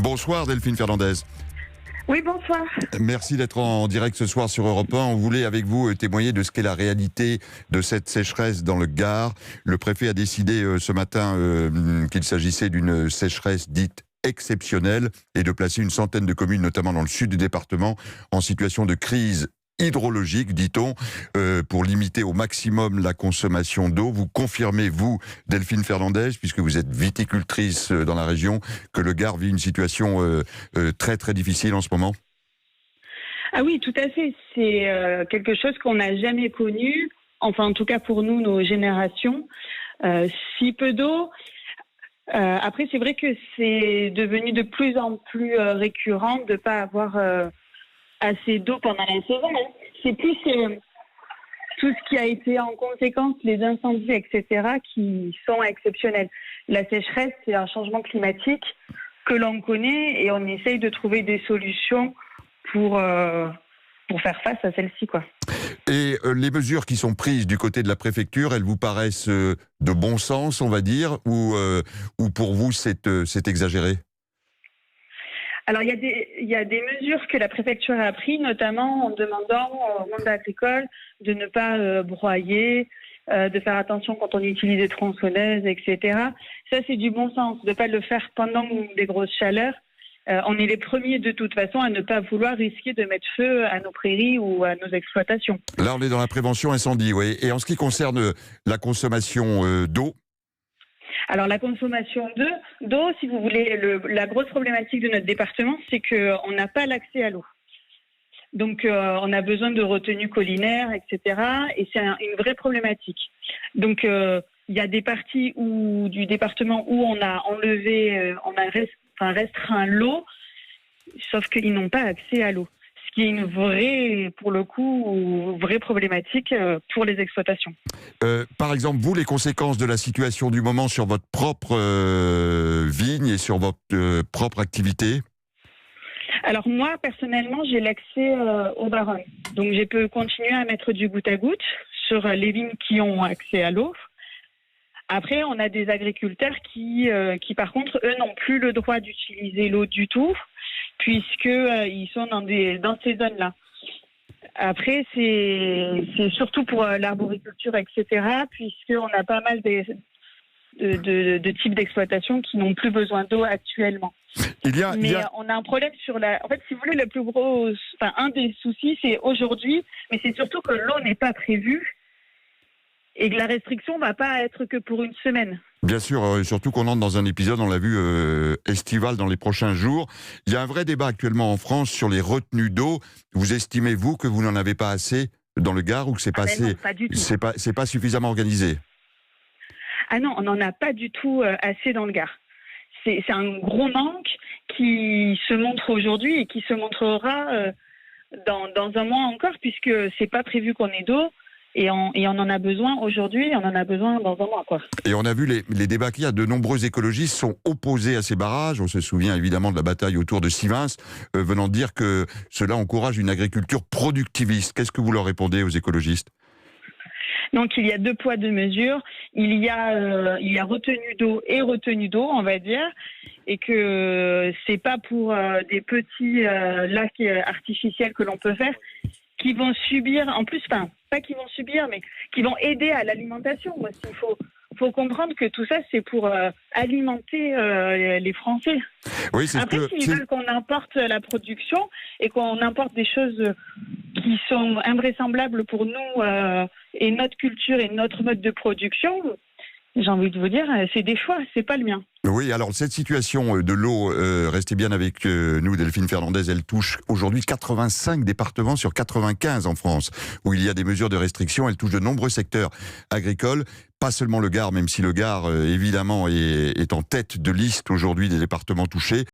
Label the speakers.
Speaker 1: Bonsoir Delphine Fernandez.
Speaker 2: Oui, bonsoir.
Speaker 1: Merci d'être en direct ce soir sur Europe 1. On voulait avec vous témoigner de ce qu'est la réalité de cette sécheresse dans le Gard. Le préfet a décidé ce matin qu'il s'agissait d'une sécheresse dite exceptionnelle et de placer une centaine de communes, notamment dans le sud du département, en situation de crise hydrologique, dit-on, pour limiter au maximum la consommation d'eau. Vous confirmez, vous, Delphine Fernandez, puisque vous êtes viticultrice dans la région, que le Gard vit une situation très très difficile en ce moment?
Speaker 2: Ah oui, tout à fait. C'est quelque chose qu'on n'a jamais connu, enfin en tout cas pour nous, nos générations. Si peu d'eau. Après, c'est vrai que c'est devenu de plus en plus récurrent de ne pas avoir assez d'eau pendant la saison. C'est plus tout ce qui a été en conséquence, les incendies, etc., qui sont exceptionnels. La sécheresse, c'est un changement climatique que l'on connaît et on essaye de trouver des solutions pour faire face à celle-ci, quoi.
Speaker 1: Et les mesures qui sont prises du côté de la préfecture, elles vous paraissent de bon sens, on va dire, ou pour vous c'est exagéré?
Speaker 2: Alors, il y a des mesures que la préfecture a prises, notamment en demandant au monde agricole de ne pas broyer, de faire attention quand on utilise des tronçonneuses, etc. Ça, c'est du bon sens, de ne pas le faire pendant des grosses chaleurs. On est les premiers, de toute façon, à ne pas vouloir risquer de mettre feu à nos prairies ou à nos exploitations.
Speaker 1: Là, on est dans la prévention incendie, oui. Et en ce qui concerne la consommation d'eau?
Speaker 2: Alors la consommation d'eau, si vous voulez, la grosse problématique de notre département, c'est qu'on n'a pas l'accès à l'eau. Donc on a besoin de retenues collinaires, etc. Et c'est une vraie problématique. Donc il y a des parties du département où on a enlevé, restreint l'eau, sauf qu'ils n'ont pas accès à l'eau. Ce qui est une vraie, pour le coup, vraie problématique pour les exploitations.
Speaker 1: Par exemple, vous, les conséquences de la situation du moment sur votre propre vigne et sur votre propre activité?
Speaker 2: Alors moi, personnellement, j'ai l'accès au Baronne. Donc je peux continuer à mettre du goutte à goutte sur les vignes qui ont accès à l'eau. Après, on a des agriculteurs qui par contre, eux, n'ont plus le droit d'utiliser l'eau du tout, puisqu'ils sont dans ces zones-là. Après, c'est surtout pour l'arboriculture, etc., puisqu'on a pas mal de types d'exploitations qui n'ont plus besoin d'eau actuellement. On a un problème sur En fait, si vous voulez, un des soucis, c'est aujourd'hui, mais c'est surtout que l'eau n'est pas prévue et que la restriction ne va pas être que pour une semaine.
Speaker 1: Bien sûr, surtout qu'on entre dans un épisode, on l'a vu, estival dans les prochains jours. Il y a un vrai débat actuellement en France sur les retenues d'eau. Vous estimez, vous, que vous n'en avez pas assez dans le Gard ou que c'est pas assez,
Speaker 2: non, pas du tout.
Speaker 1: C'est pas suffisamment organisé?
Speaker 2: Ah non, on n'en a pas du tout assez dans le Gard. C'est un gros manque qui se montre aujourd'hui et qui se montrera dans un mois encore, puisque c'est pas prévu qu'on ait d'eau. Et on en a besoin aujourd'hui, on en a besoin dans un mois, quoi.
Speaker 1: Et on a vu les débats qu'il y a. De nombreux écologistes sont opposés à ces barrages. On se souvient évidemment de la bataille autour de Sivins, venant dire que cela encourage une agriculture productiviste. Qu'est-ce que vous leur répondez aux écologistes?
Speaker 2: Donc il y a 2 poids 2 mesures. Il y a retenue d'eau et retenue d'eau, on va dire, et que c'est pas pour des petits lacs artificiels que l'on peut faire, qui vont subir, en plus, pas qui vont subir, mais qui vont aider à l'alimentation. Moi, il faut comprendre que tout ça, c'est pour alimenter les Français.
Speaker 1: Oui, c'est
Speaker 2: après, s'ils veulent qu'on importe la production et qu'on importe des choses qui sont invraisemblables pour nous et notre culture et notre mode de production, j'ai envie de vous dire, c'est des choix, c'est pas le mien.
Speaker 1: Oui, alors cette situation de l'eau, restez bien avec nous, Delphine Fernandez, elle touche aujourd'hui 85 départements sur 95 en France, où il y a des mesures de restriction. Elle touche de nombreux secteurs agricoles, pas seulement le Gard, même si le Gard, évidemment, est en tête de liste aujourd'hui des départements touchés.